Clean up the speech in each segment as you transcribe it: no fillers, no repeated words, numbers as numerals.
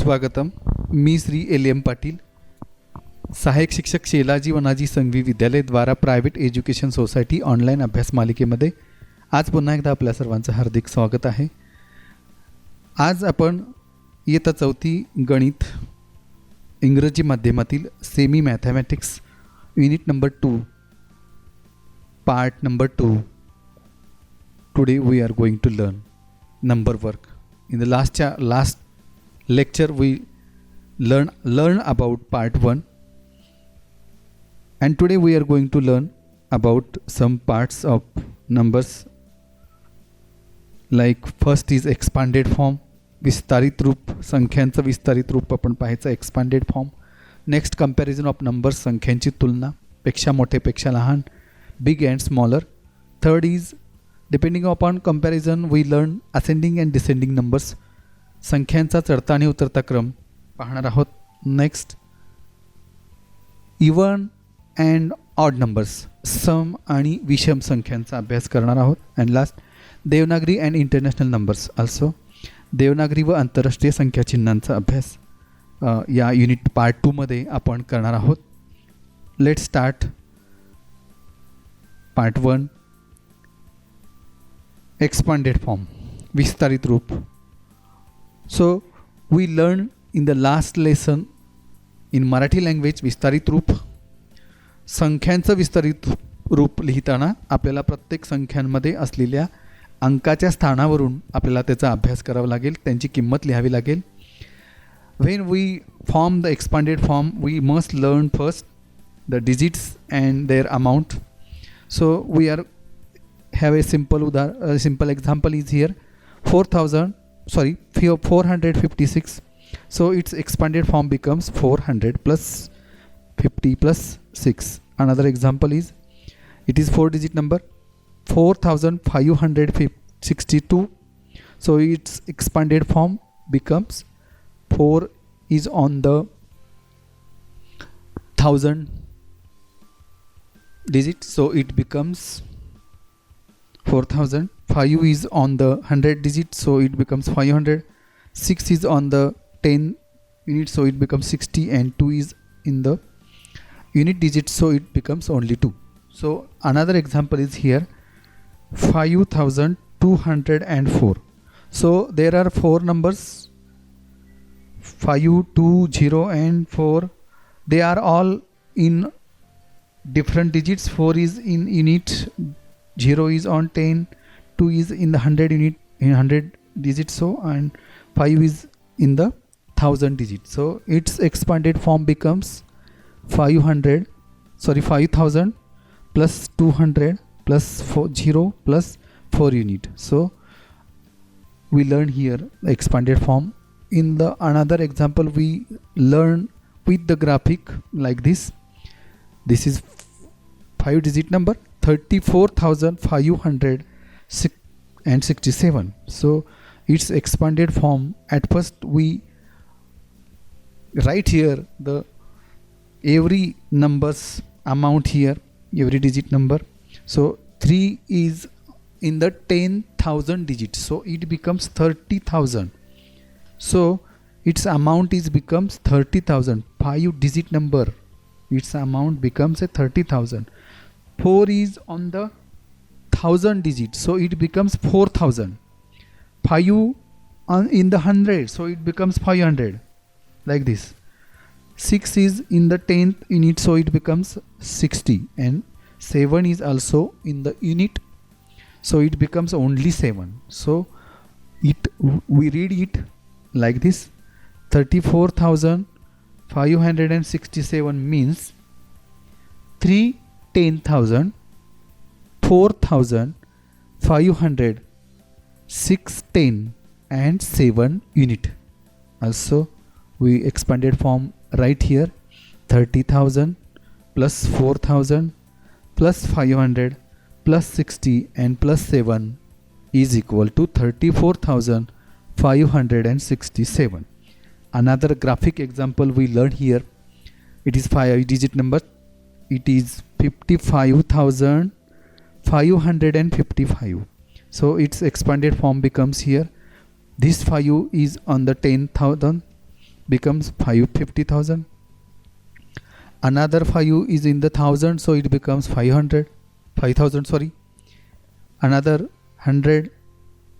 सुस्वागतम. मी Shri L M Patil, सहाय्यक शिक्षक शेलाजी वनाजी संघवी विद्यालय द्वारा प्रायव्हेट एज्युकेशन सोसायटी ऑनलाईन अभ्यास मालिकेमध्ये आज पुन्हा एकदा आपल्या सर्वांचं हार्दिक स्वागत आहे. आज आपण इयत्ता चौथी गणित इंग्रजी माध्यमातील semi mathematics unit number 2 part number 2. Today we are going to learn number work. In the last lecture we learn about part 1, and today we are going to learn about some parts of numbers. Like first is expanded form, विस्तारित रूप, संख्यांचं विस्तारित रूप आपण पाहायचं expanded form. Next comparison of numbers, संख्यांची तुलना, पेक्षा मोठे पेक्षा लहान, big and smaller. Third is depending upon comparison we learn ascending and descending numbers, संख्यांचा चढता आणि उतरता क्रम पाहणार आहोत. Next even and odd numbers, सम आणि विषम संख्यांचा अभ्यास करणार आहोत. And last Devanagari and international numbers also, Devanagari व आंतरराष्ट्रीय संख्या चिन्हांचा अभ्यास या युनिट पार्ट 2 मध्ये आपण करणार आहोत. Let start part 1. Expanded form, विस्तारित रूप. So we learn in the last lesson in Marathi language विस्तारित रूप. संख्यांचं विस्तारित रूप लिहिताना आपल्याला प्रत्येक संख्यांमध्ये असलेल्या अंकाच्या स्थानावरून आपल्याला त्याचा अभ्यास करावा लागेल, त्यांची किंमत लिहावी लागेल. When we form the expanded form we must learn first the digits and their amount. So we are have a simple example is here 456. So its expanded form becomes 400 plus 50 plus 6. Another example is, it is 4-digit number 4562. So its expanded form becomes 4 is on the 1000 digit, so it becomes 4000. 5 is on the 100 digit, so it becomes 500. 6 is on the 10 unit, so it becomes 60, and 2 is in the unit digit, so it becomes only 2. So another example is here 5204. So there are 4 numbers 5, 2, 0 and 4. They are all in different digits. 4 is in unit, 0 is on 10, 2 is in the 100 unit in 100 digits, so, and 5 is in the 1000 digits. So its expanded form becomes 5000 plus 200 plus 0 plus 4 unit. So we learn here the expanded form. In the another example we learn with the graphic like this. This is 5-digit number 34,567. So its expanded form, at first we write here the every numbers amount here, every digit number. So 3 is in the 10,000 digits, so it becomes 30,000. So its amount is becomes 30,000. 5-digit number, its amount becomes a 30,000. 4 is on the 1000 digits, so it becomes 4000. 5 in the 100, so it becomes 500, like this. 6 is in the 10th unit, so it becomes 60, and 7 is also in the unit, so it becomes only 7. So we read it like this. 34,567 means 3 10,000, 4,000, 500, 6, 10 and 7 unit. Also we expanded form right here. 30,000 plus 4,000 plus 500 plus 60 and plus 7 is equal to 34,567. Another graphic example we learn here. It is 5-digit number. It is 55,555. So its expanded form becomes here. This 5 is on the 10,000 becomes 50,000. Another 5 is in the thousand, so it becomes 5,000 sorry. Another 100,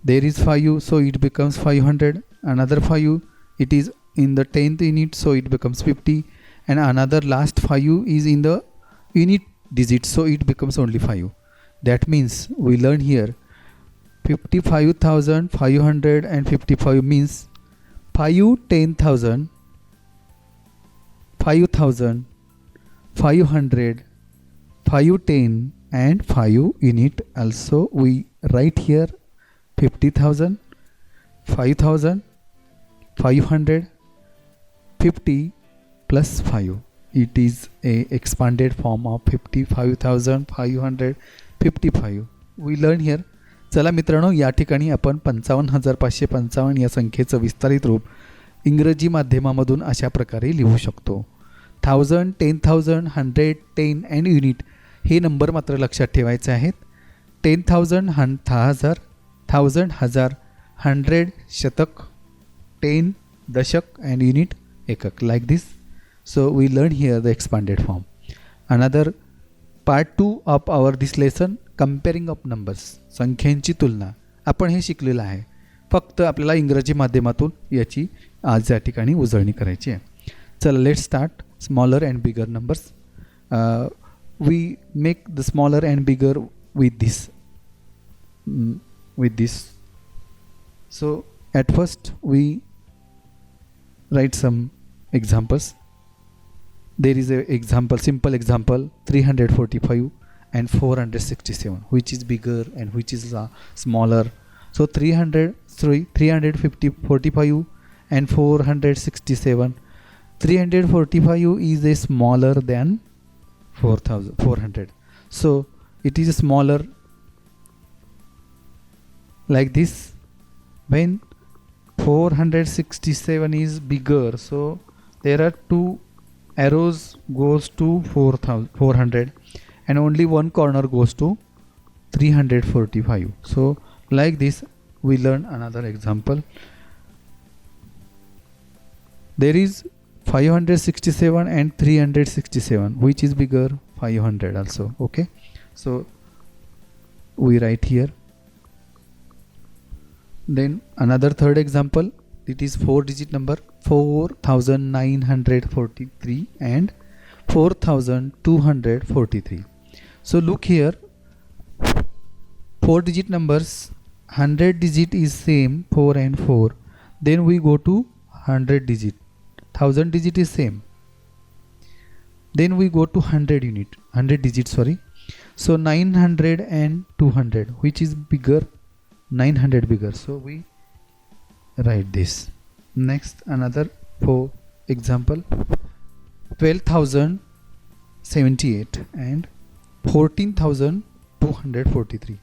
there is 5, so it becomes 500. Another 5, it is in the 10th unit, so it becomes 50. And another last 5 is in the unit digit, so it becomes only 5. That means we learn here 55,555 means 5 10,000, 5,000, 500, 510 and 5 unit. Also we write here 50,000, 5,000, 500, 50 plus 5. It is a expanded form of 55,555. We learn here. चला मित्रांनो, या ठिकाणी आपण 55,555 या संख्येचं विस्तारित रूप इंग्रजी माध्यमामधून अशा प्रकारे लिहू शकतो. 1000, 10,000, 100, 10 अँड युनिट हे नंबर मात्र लक्षात ठेवायचे आहेत. 10,000 10,000, 1000 हजार, 100 शतक, 10 दशक अँड युनिट एकक. Like this. So we learn here the expanded form. Another part 2 of our this lesson, comparing of numbers. संख्यांची तुलना आपण हे शिकलेलं आहे. फक्त आपल्याला इंग्रजी माध्यमातून याची आज या ठिकाणी उजळणी करायची आहे. चला let's start. Smaller and bigger numbers. We make the smaller and bigger with this. So at first we write some examples. There is a example, simple example, 345 and 467, which is bigger and which is smaller. So 345 and 467. 345 is a smaller than 400. So it is smaller like this. When 467 is bigger, so there are two arrows goes to 400 and only one corner goes to 345. So like this we learn another example. There is 567 and 367, which is bigger, 500 also. Okay, so we write here. Then another third example, it is 4-digit number, 4,943 and 4,243. So look here, 4-digit numbers, 100 digit is same, 4 and 4. Then we go to 100 digit, 1000 digit is same. Then we go to 100 digit sorry. So 900 and 200, which is bigger, 900 bigger. So we write this. Next another for example, 12,078 and 14,243.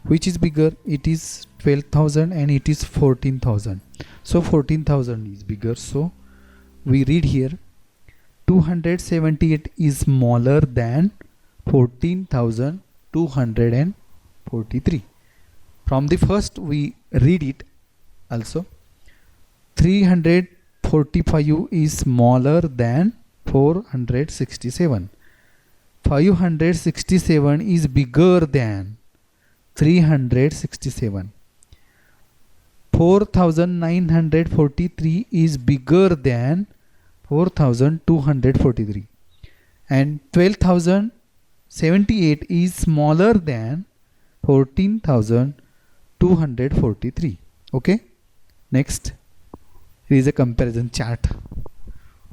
Which is bigger? It is 12,000 and it is 14,000. So 14,000 is bigger. So we read here 278 is smaller than 14,243. From the first we read it also. 345 is smaller than 467. 567 is bigger than 367. 4,943 is bigger than 4,243. And 12,078 is smaller than 14,243. Okay. Next, here is a comparison chart.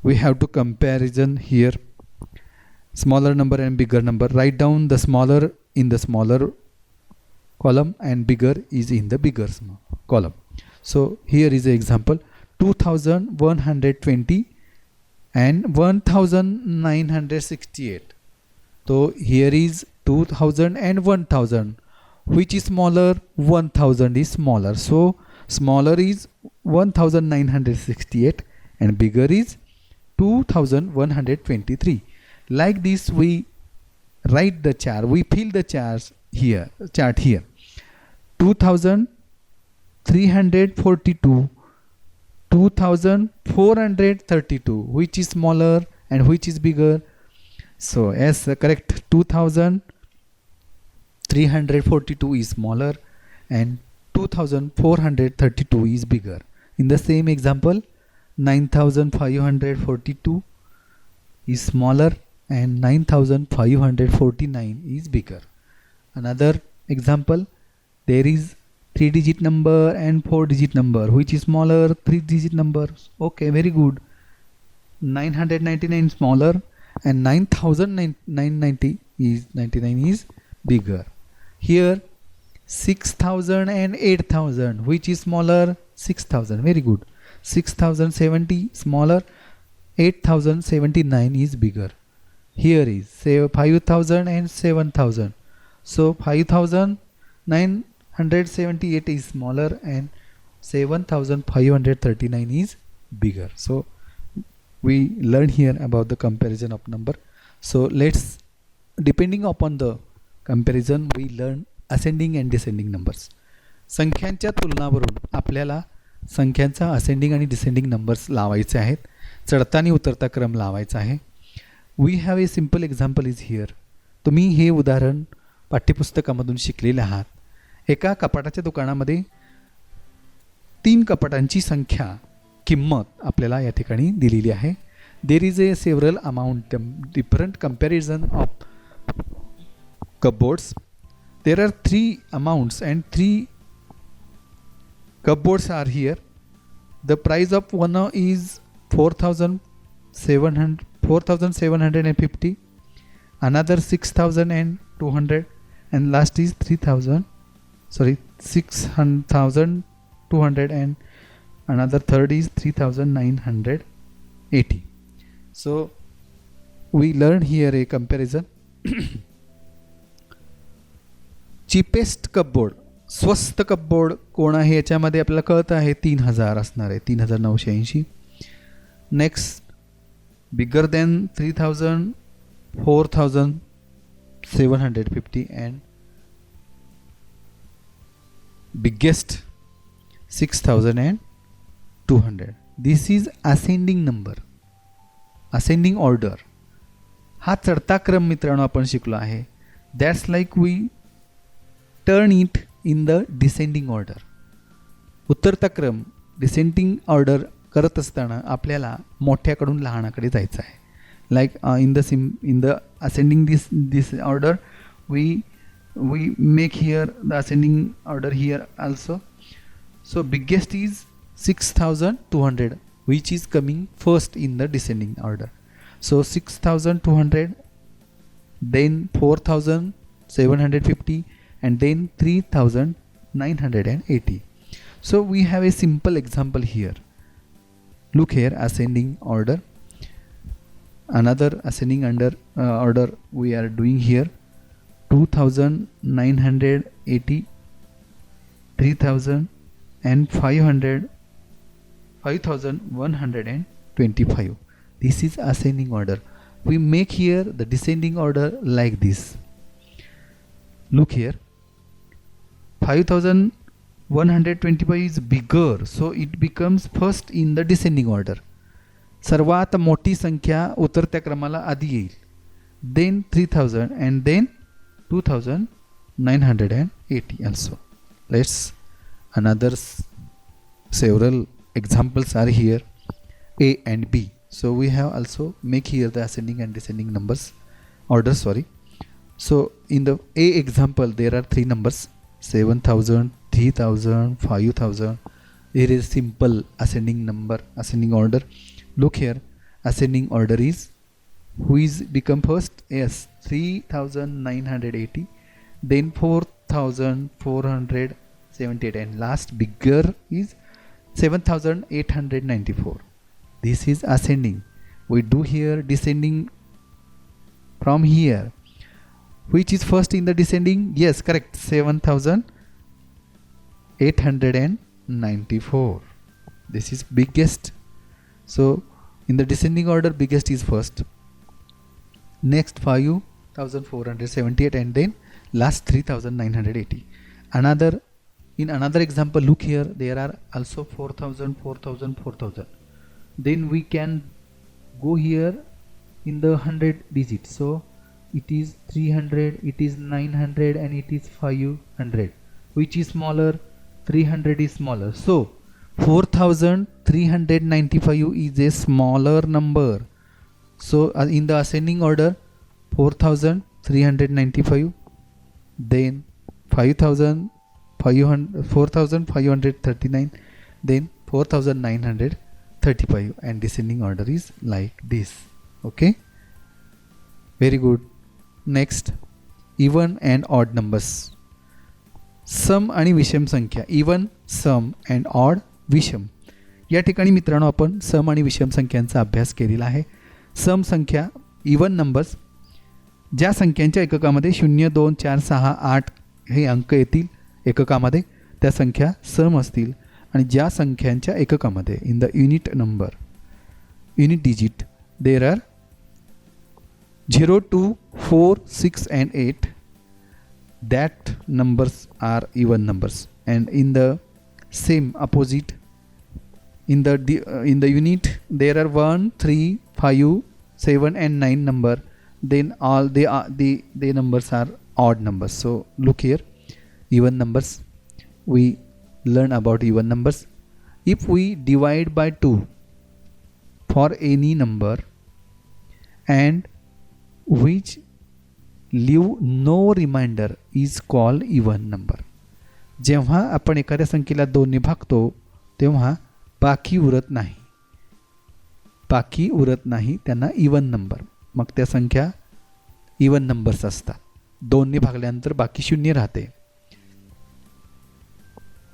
We have to comparison here, smaller number and bigger number. Write down the smaller in the smaller column and bigger is in the bigger column. So here is an example, 2,120 and 1,968. So here is 2,000 and 1,000. Which is smaller? 1,000 is smaller. So smaller is 1,968 and bigger is 2,123. Like this we write the chart. We fill the chart here. 2,342 2432, which is smaller and which is bigger? So as correct, 2342 is smaller and 2432 is bigger. In the same example, 9542 is smaller and 9549 is bigger. Another example, there is 3-digit number and 4-digit number. Which is smaller? 3-digit number. Okay, very good. 999 smaller and 9990 is 99 is bigger. Here 6000 and 8000, which is smaller? 6000. Very good. 6070 smaller, 8079 is bigger. Here is say 5000 and 7000. So 5978 is smaller and 7539 is bigger. So we learn here about the comparison of number. So let's, depending upon the comparison, we learn ascending and descending numbers. संख्यांच्या तुलनावरून आपल्याला संख्यांचा ascending आणि descending numbers लावायचे आहेत. चढता आणि उतरता क्रम लावायचा आहे. We have a simple example is here. तुम्ही हे उदाहरण पाठ्यपुस्तकामधून शिकलेले आहात. एका कपाटाच्या दुकानामध्ये 3 कपाटांची संख्या किंमत आपल्याला या ठिकाणी दिलेली आहे. There is a several amount different comparison of cupboards. There are 3 amounts and 3 cupboards are here. The price of one is 4750, another 6200, and last is 6200, and another third is 3980. So we learn here a comparison. Cheapest cupboard, स्वस्त cupboard कोण आहे याच्यामध्ये आपल्याला कळतं आहे 3000 असणार आहे, 3980. Next bigger than 3000, 4750 and biggest 6200. This is ascending number, ascending order. हा चढता क्रम मित्रांनो आपण शिकलो आहे. That's like we turn it in the descending order. उतरता क्रम डिसेंडिंग ऑर्डर करत असताना आपल्याला मोठ्याकडून लहानाकडे जायचं आहे. Like in the ascending this order we make here the ascending order here also. So biggest is 6200 which is coming first in the descending order. So 6200, then 4750, and then 3980. So we have a simple example here. Look here, ascending order. Another ascending order we are doing here. 2980, 3000, and 5125. This is ascending order. We make here the descending order like this. Look here, 5125 is bigger, so it becomes first in the descending order. सर्वात मोठी संख्या उतरत्या क्रमाला आधी येईल. Then 3000 and then 2980 also. Let's another several examples are here, A and B. So we have also make here the ascending and descending numbers order, sorry. So in the A example there are 3 numbers, 7000, 3000, 5000. Here is simple ascending number, ascending order. Look here, ascending order is who is become first? Yes, 3980, then 4478, and last bigger is 7894. This is ascending. We do here descending from here. Which is first in the descending? Yes, correct, 7894. This is biggest. So in the descending order biggest is first, next 5478, and then last 3980. Another In another example, look here, there are also 4000, 4000, 4000. Then we can go here in the 100 digits. So it is 300, it is 900, and it is 500. Which is smaller? 300 is smaller. So 4395 is a smaller number. So in the ascending order, 4395, then 4539, then 4935, and descending order is like this. Okay, very good. Next, even and odd numbers. सम आणि विषम संख्या, even, some and odd, विषम. या ठिकाणी मित्रांनो आपण सम आणि विषम संख्यांचा अभ्यास केलेला आहे. सम संख्या, इवन नंबर्स, ज्या संख्यांच्या एककामध्ये 0, 2, 4, 6, 8 हे अंक येतील एककामध्ये, त्या संख्या सम असतील. आणि ज्या संख्यांच्या एककामध्ये in the unit number, unit digit, there are 0, 2, 4, 6 and 8, that numbers are even numbers. And in the same opposite, in the unit, there are 1, 3, 5, 7 and 9 number. Then all the numbers are odd numbers. So look here, even numbers. We learn about even numbers. If we divide by 2 for any number and which leave no remainder is called even number. जेव्हा आपण एखाद्या संख्येला 2 ने भागतो तेव्हा बाकी उरत नाही त्यांना इवन नंबर. मग त्या संख्या इवन नंबर्स असतात. 2 ने भागल्यानंतर बाकी 0 राहते.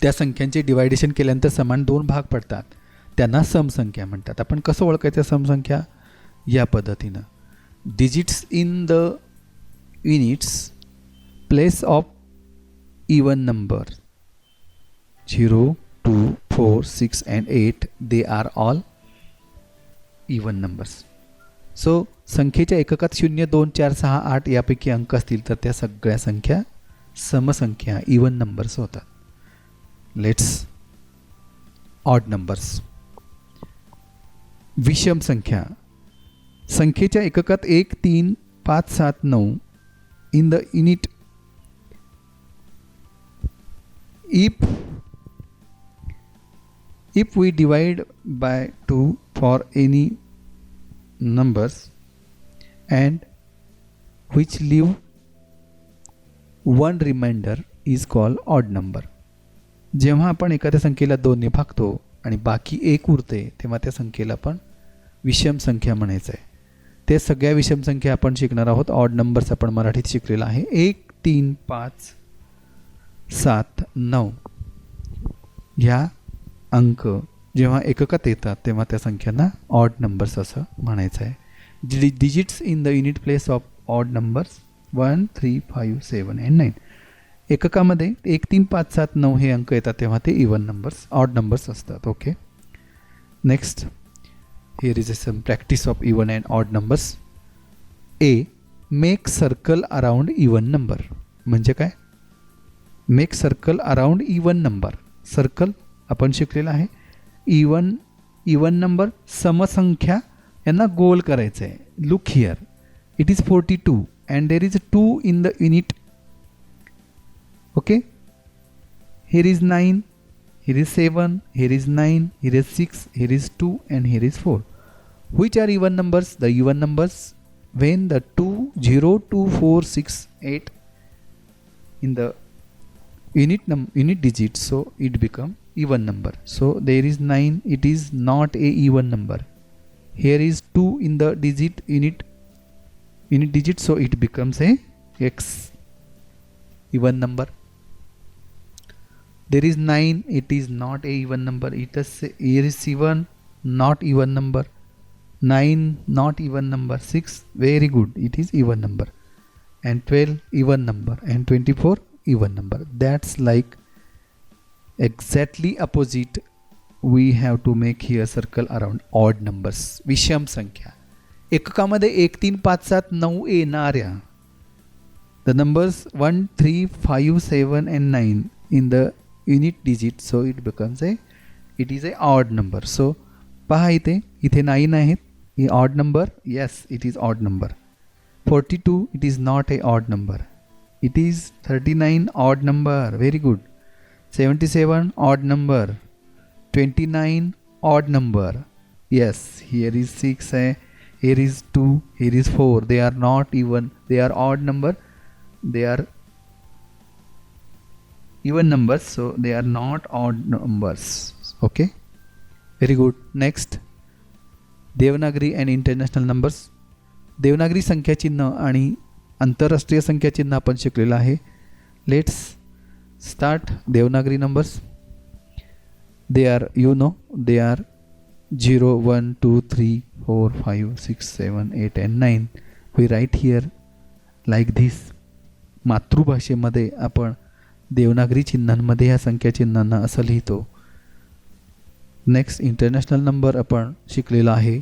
त्या संख्यांचे डिवायडेशन केल्यानंतर समान 2 भाग पडतात, त्यांना सम संख्या म्हणतात. आपण कसं ओळखायचं सम संख्या? या पद्धतीनं, digits in the units place of even number 0, 2, 4, 6 and 8, they are all even numbers. So संख्येच्या एककात 0, 2, 4, 6, 8 यापैकी अंक असतील तर त्या सगळ्या संख्या समसंख्या इवन नंबर्स होतात. Let's odd numbers. विषम संख्या, संख्येच्या एककात 1, 3, 5, 7, 9 in the unit. If we divide by 2 for any numbers and which leave one remainder is called odd number. जेव्हा आपण एखाद्या संख्येला 2 ने भागतो आणि बाकी 1 उरते तेव्हा त्या संख्येला आपण विषम संख्या म्हणायचं आहे. ते सगळ्या विषम संख्या आपण शिकणार आहोत. ऑड नंबर्स आपण मराठीत शिकलेला आहे. 1, 3, 5, 7, 9 ह्या अंक जेव्हा एककात येतात तेव्हा त्या संख्यांना ऑड नंबर्स असं म्हणायचं आहे. Digits in the unit place of odd numbers 1, 3, 5, 7 and 9. एककामध्ये 1, 3, 5, 7, 9 हे अंक येतात तेव्हा ते इवन नंबर्स, ऑड नंबर्स असतात. Okay, next, here is some practice of even and odd numbers. A, make circle around even number. म्हणजे काय? make circle around even number. Circle आपण शिकलेला आहे. इवन नंबर, समसंख्या यांना गोल करायचं आहे. Look here, it is 42 and there is 2 in the unit. Okay, here is 9, here is 7, here is 9, here is 6, here is 2 and here is 4. Which are even numbers? The even numbers when the 2, 0, 2, 4, 6, 8 in the unit digits, so it become even number. So there is 9, it is not a even number. Here is 2 in the unit digit, so it becomes a x, even number. There is 9, it is not a even number. Here is 7, not even number. 9, not even number. 6, very good, it is even number. And 12, even number. And 24, even number. That's like exactly opposite. We have to make here circle around odd numbers. विषम संख्या, एककामध्ये 1, 3, 5, 7, 9 येणाऱ्या, the numbers 1, 3, 5, 7 and 9 in the unit digit, so it becomes it is a odd number. So पहा इथे 9 आहेत, ही odd number, yes it is odd number. 42 it is not a odd number, it is 39 odd number, very good. 77 odd number, 29 odd number, yes. Here is 6, here is 2, here is 4, they are not even, they are odd number, they are even numbers, so they are not odd numbers. Okay, very good. Next, Devanagari and international numbers. Devanagari संख्या चिन्ह आणि आंतरराष्ट्रीय संख्या चिन्ह आपण शिकलेलं आहे. Let's start Devanagari numbers. They are, you know, they are 0, 1, 2, 3, 4, 5, 6, 7, 8 and 9. We write here like this. मातृभाषेमध्ये आपण देवनागरी चिन्हांमध्ये ह्या संख्या चिन्हांना असं लिहितो. नेक्स्ट, इंटरनॅशनल नंबर आपण शिकलेला आहे.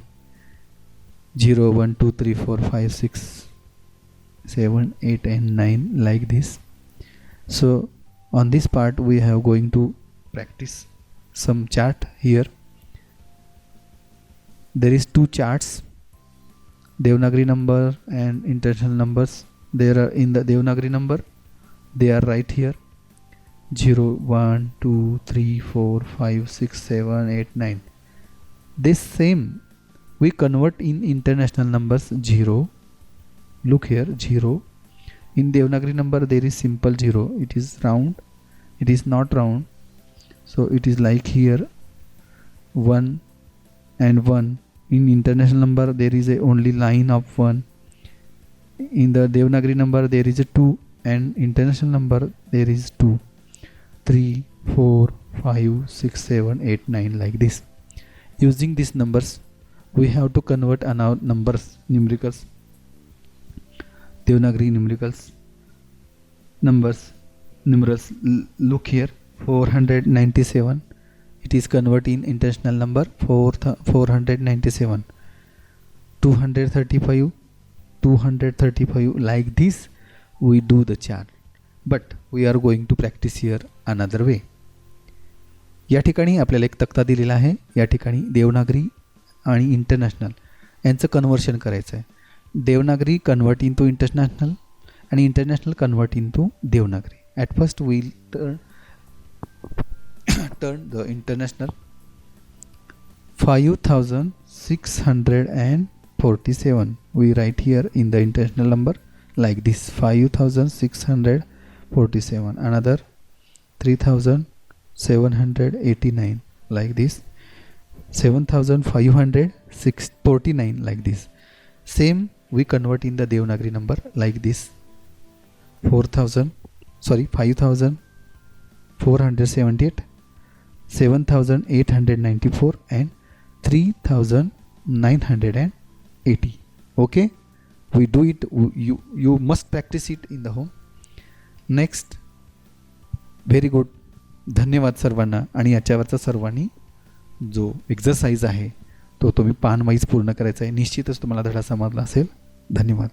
0, 1, 2, 3, 4, 5, 6, 7, 8 and 9 like this. So on this part we have going to practice some chart here. There is 2 charts, Devanagari number and international numbers. There are in the Devanagari number, they are right here. 0, 1, 2, 3, 4, 5, 6, 7, 8, 9. This same we convert in international numbers. 0, look here, 0. In Devanagari number there is simple 0, it is round, it is not round, so it is like here 1 and 1. In international number there is a only line of 1. In the Devanagari number there is a 2, and international number there is 2, 3, 4, 5, 6, 7, 8, 9 like this. Using these numbers we have to convert our numbers, numericals, Devanagari numericals, numerals. Look here, 497, it is convert in international number. 497, 235, 235 like this we do the chart. But we are going to practice here another way. या ठिकाणी आपल्याला एक तक्ता दिलेला आहे. या ठिकाणी देवनागरी आणि इंटरनॅशनल यांचं कन्वर्शन करायचं आहे. Devanagari convert in to international आणि international convert in to Devanagari. At first we'll turn the international. 5647 we write here in the international number like this. 5647. Another 3789 like this. 7549 like this. Same we convert in the Devanagari number like this. 5478, 7894 and 3980. Okay, we do it. You must practice it in the home. Next, very good. धन्यवाद सर्वांना. आणि याच्यावरचा सर्वांनी जो exercise आहे तो तुम्ही पान wise पूर्ण करायचा आहे. निश्चितच तुम्हाला धडा समजला असेल. धन्यवाद.